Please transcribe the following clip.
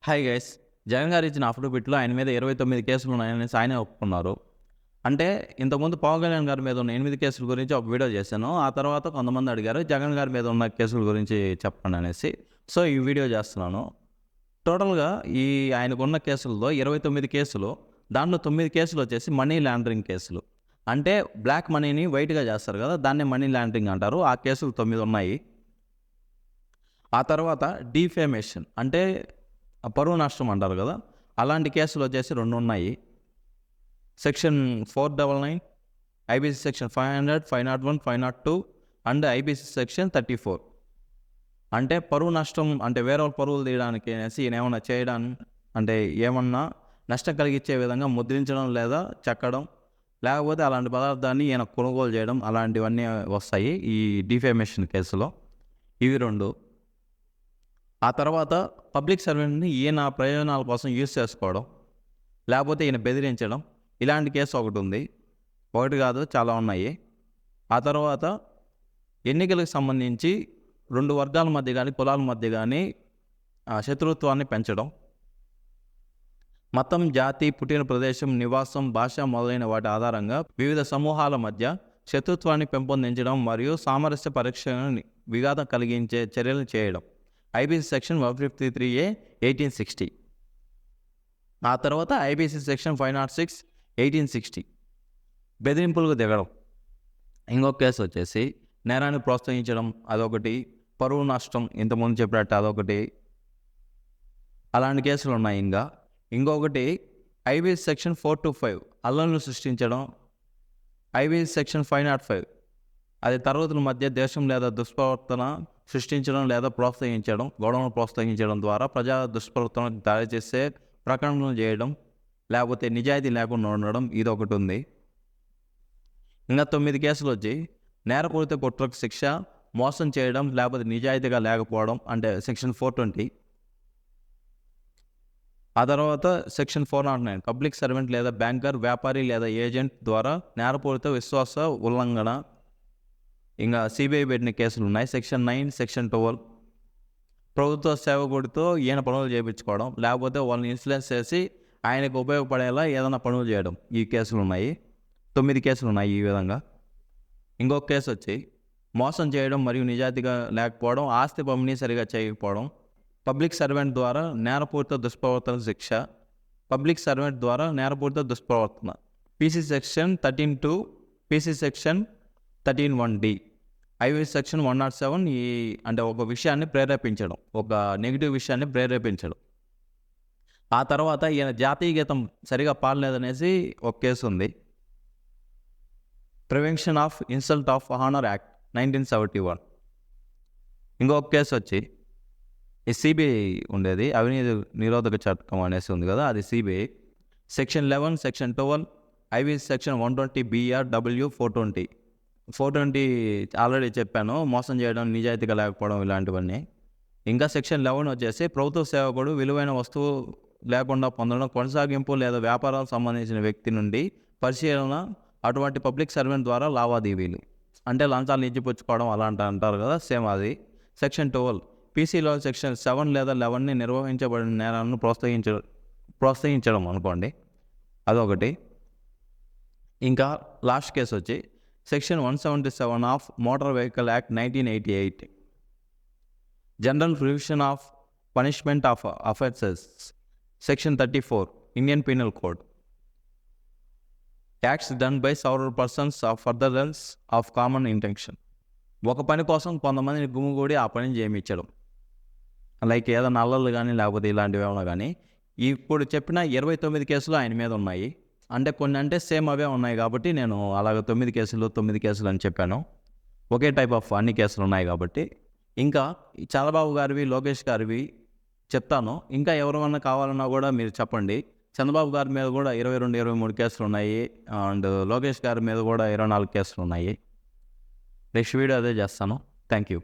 Hi guys. Jagan గారు ఇచ్చిన అఫిడవిట్‌లో ఆయన మీద 29 కేసులు ఉన్నాయనేసి ఆయనే ఒప్పుకున్నారు. అంటే ఇంతకుముందు పవన్ కళ్యాణ్ గారి మీద ఉన్న 8 కేసుల గురించి ఒక వీడియో చేశాను. ఆ తర్వాత కొంతమంది అడిగారు జగన్ గారి మీద ఉన్న కేసుల గురించి చెప్పండి అనేసి. సో, ఈ వీడియో చేస్తున్నాను. టోటల్‌గా ఈ ఆయనకున్న కేసుల్లో 29 కేసులు, దాంట్లో 9 కేసులు వచ్చేసి మనీ లాండరింగ్ కేసులు. అంటే బ్లాక్ మనీని వైట్‌గా చేస్తారు కదా! దాన్నే మనీ లాండరింగ్ అంటారు. ఆ కేసులు 9 ఉన్నాయి. ఆ తర్వాత డీఫేమేషన్ అంటే పరువు నష్టం అంటారు కదా! అలాంటి కేసులు వచ్చేసి 2 ఉన్నాయి. Section 499, IPC section 500, 501, 502 and IPC section 34. అంటే పరువు నష్టం అంటే వేరే వాళ్ళ పరువులు తీయడానికి అనేసి ఈయన ఏమన్నా చేయడం అంటే ఏమన్నా నష్టం కలిగించే విధంగా ముద్రించడం లేదా చెక్కడం, లేకపోతే అలాంటి పదార్థాన్ని ఈయన కొనుగోలు చేయడం అలాంటివన్నీ వస్తాయి ఈ డిఫేమేషన్ కేసులో. ఇవి 2. ఆ తర్వాత పబ్లిక్ సర్వెంట్‌ని ఈయన ప్రయోజనాల కోసం యూజ్ చేసుకోవడం, లేకపోతే ఈయన బెదిరించడం, ఇలాంటి కేసు ఒకటుంది. ఒకటి కాదు చాలా ఉన్నాయి. ఆ తర్వాత ఎన్నికలకు సంబంధించి 2 వర్గాల మధ్య గానీ, కులాల మధ్య గానీ శత్రుత్వాన్ని పెంచడం. మతం, జాతి, పుట్టిన ప్రదేశం, నివాసం, భాష మొదలైన వాటి ఆధారంగా వివిధ సమూహాల మధ్య శత్రుత్వాన్ని పెంపొందించడం మరియు సామరస్య పరీక్షను విఘాతం కలిగించే చర్యలు చేయడం. IPC section 153A 1860. ఆ తర్వాత ఐపీసీ సెక్షన్ 506 1860 బెదిరింపులకు దిగడం. ఇంకొక కేసు వచ్చేసి నేరాన్ని ప్రోత్సహించడం అదొకటి, పరువు నష్టం ఇంతకుముందు చెప్పినట్టు అదొకటి, అలాంటి కేసులు ఉన్నాయి. ఇంకొకటి ఐపీసీ సెక్షన్ 425 అల్లర్లు సృష్టించడం, ఐపీసీ సెక్షన్ 505 అది తరగతుల మధ్య దేశం లేదా దుష్ప్రవర్తన సృష్టించడం లేదా ప్రోత్సహించడం, గొడవను ప్రోత్సహించడం ద్వారా ప్రజా దుష్ప్రవర్తనకు దారి చేసే ప్రకటనలు చేయడం, లేకపోతే నిజాయితీ లేకుండా ఉండడం, ఇదొకటి ఉంది. ఇంకా 9 కేసులు వచ్చి నేరపూరిత కుట్రకు శిక్ష, మోసం చేయడం లేకపోతే నిజాయితీగా లేకపోవడం అంటే సెక్షన్ 420. ఆ తర్వాత సెక్షన్ 409 పబ్లిక్ సర్వెంట్ లేదా బ్యాంకర్, వ్యాపారి లేదా ఏజెంట్ ద్వారా నేరపూరిత విశ్వాస ఉల్లంఘన. ఇంకా సిబిఐ పెట్టిన కేసులు ఉన్నాయి. సెక్షన్ 9, సెక్షన్ 12 ప్రభుత్వ సేవకుడితో ఈయన పనులు చేయించుకోవడం, లేకపోతే వాళ్ళని ఇన్ఫ్లుయెన్స్ చేసి ఆయనకు ఉపయోగపడేలా ఏదైనా పనులు చేయడం. ఈ కేసులు ఉన్నాయి. 9 కేసులు ఉన్నాయి ఈ విధంగా. ఇంకొక కేసు వచ్చి మోసం చేయడం మరియు నిజాయితీగా లేకపోవడం, ఆస్తి పంపిణీ సరిగా చేయకపోవడం, పబ్లిక్ సర్వెంట్ ద్వారా నేరపూరిత దుష్ప్రవర్తన శిక్ష, పబ్లిక్ సర్వెంట్ ద్వారా నేరపూరిత దుష్ప్రవర్తన. PC section 13(2), PC section 13(1)D, IPC section 107 అంటే ఒక విషయాన్ని ప్రేరేపించడం, ఒక నెగిటివ్ విషయాన్ని ప్రేరేపించడం. ఆ తర్వాత ఈయన జాతీయ గీతం సరిగా పాడలేదనేసి ఒక కేసు ఉంది. Prevention of insult of honour act 1971. ఇంకొక కేసు వచ్చి ఈ సిబిఐ ఉండేది, అవినీతి నిరోధక చట్టం అనేసి ఉంది కదా, అది CBI. Section 11, section 12, IPC section 120BRW 420. 420 already చెప్పాను, మోసం చేయడం, నిజాయితీగా లేకపోవడం ఇలాంటివన్నీ. ఇంకా సెక్షన్ 11 వచ్చేసి ప్రభుత్వ సేవకుడు విలువైన వస్తువు లేకుండా పొందడం, కొనసాగింపు లేదా వ్యాపారాలకు సంబంధించిన వ్యక్తి నుండి పరిశీలన, అటువంటి పబ్లిక్ సర్వెంట్ ద్వారా లావాదేవీలు అంటే లంచాలు ఇచ్చిపుచ్చుకోవడం అలాంటి అంటారు కదా, సేమ్ అది. సెక్షన్ 12 పీసీలో సెక్షన్ 7 లేదా 11ని నిర్వహించబడిన నేరాలను ప్రోత్సహించడం అనుకోండి, అదొకటి. ఇంకా లాస్ట్ కేసు వచ్చి section 177 of motor vehicle act 1988, general provision of punishment of offences, section 34 Indian penal code, acts done by several persons of furtherance of common intention. ఒక పని కోసం కొంతమందిని గుమిగూడి ఆ పని చేయించడం, లైక్ ఏదైనా అల్లర్లు కానీ లేకపోతే ఇలాంటివి ఏమైనా కానీ. ఇప్పుడు చెప్పిన 29 కేసులు ఆయన మీద ఉన్నాయి. అంటే కొన్ని అంటే సేమ్ అవే ఉన్నాయి కాబట్టి నేను అలాగ 9 కేసులు అని చెప్పాను. ఒకే టైప్ ఆఫ్ అన్ని కేసులు ఉన్నాయి కాబట్టి. ఇంకా చంద్రబాబు గారివి, లోకేష్ గారివి చెప్తాను. ఇంకా ఎవరిమన్నా కావాలన్నా కూడా మీరు చెప్పండి. చంద్రబాబు గారి మీద కూడా 22, 23 కేసులు ఉన్నాయి. అండ్ లోకేష్ గారి మీద కూడా 24 కేసులు ఉన్నాయి. నెక్స్ట్ వీడియో అదే చేస్తాను. Thank you.